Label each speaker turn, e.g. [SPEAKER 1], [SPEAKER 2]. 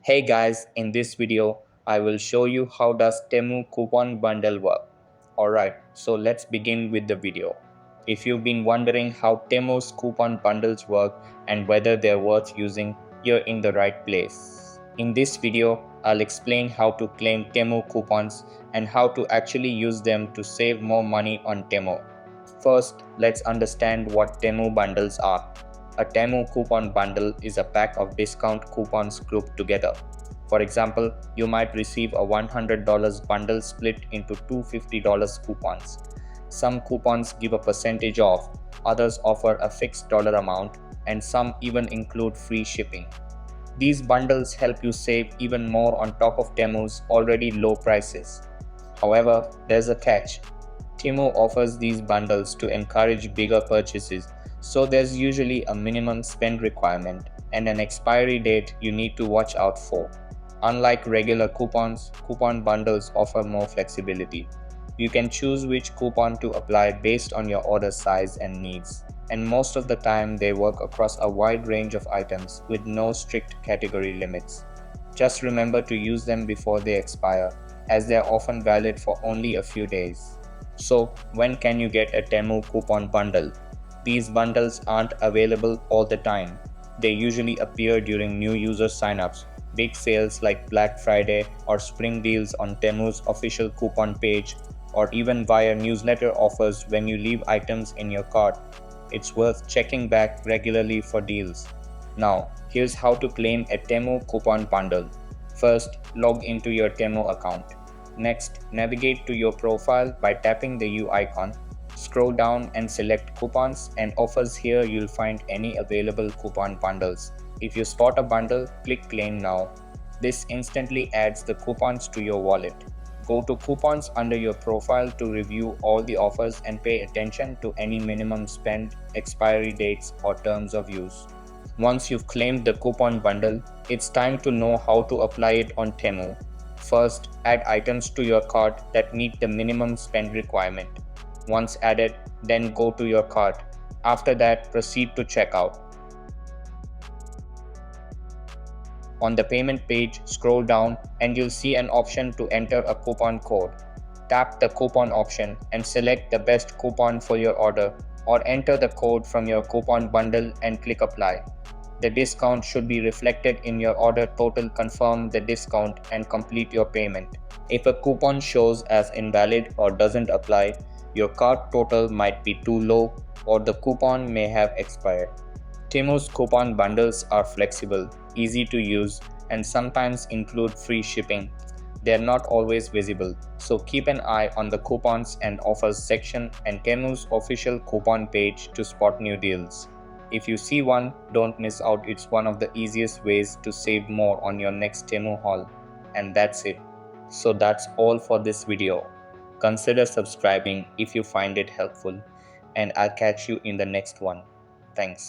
[SPEAKER 1] Hey guys, in this video, I will show you how does Temu coupon bundle work. Alright, so let's begin with the video. If you've been wondering how Temu's coupon bundles work and whether they're worth using, you're in the right place. In this video, I'll explain how to claim Temu coupons and how to actually use them to save more money on Temu. First, let's understand what Temu bundles are. A Temu coupon bundle is a pack of discount coupons grouped together. For example, you might receive a $100 bundle split into two $50 coupons. Some coupons give a percentage off, others offer a fixed dollar amount, and some even include free shipping. These bundles help you save even more on top of Temu's already low prices. However, there's a catch. Temu offers these bundles to encourage bigger purchases, so there's usually a minimum spend requirement and an expiry date you need to watch out for. Unlike regular coupons, coupon bundles offer more flexibility. You can choose which coupon to apply based on your order size and needs, and most of the time they work across a wide range of items with no strict category limits. Just remember to use them before they expire, as they are often valid for only a few days. So, when can you get a Temu coupon bundle? These bundles aren't available all the time. They usually appear during new user signups, big sales like Black Friday or spring deals on Temu's official coupon page, or even via newsletter offers when you leave items in your cart. It's worth checking back regularly for deals. Now, here's how to claim a Temu coupon bundle. First, log into your Temu account. Next, navigate to your profile by tapping the U icon. Scroll down and select Coupons and Offers. Here you'll find any available coupon bundles. If you spot a bundle, click Claim Now. This instantly adds the coupons to your wallet. Go to Coupons under your profile to review all the offers and pay attention to any minimum spend, expiry dates, or terms of use. Once you've claimed the coupon bundle, it's time to know how to apply it on Temu. First, add items to your cart that meet the minimum spend requirement. Once added, then go to your cart. After that, proceed to checkout. On the payment page, scroll down and you'll see an option to enter a coupon code. Tap the coupon option and select the best coupon for your order, or enter the code from your coupon bundle and click Apply. The discount should be reflected in your order total. Confirm the discount and complete your payment. If a coupon shows as invalid or doesn't apply, your cart total might be too low or the coupon may have expired. Temu's coupon bundles are flexible, easy to use, and sometimes include free shipping. They are not always visible, so keep an eye on the coupons and offers section and Temu's official coupon page to spot new deals. If you see one, don't miss out. It's one of the easiest ways to save more on your next Temu haul. And that's it. So that's all for this video. Consider subscribing if you find it helpful, and I'll catch you in the next one. Thanks.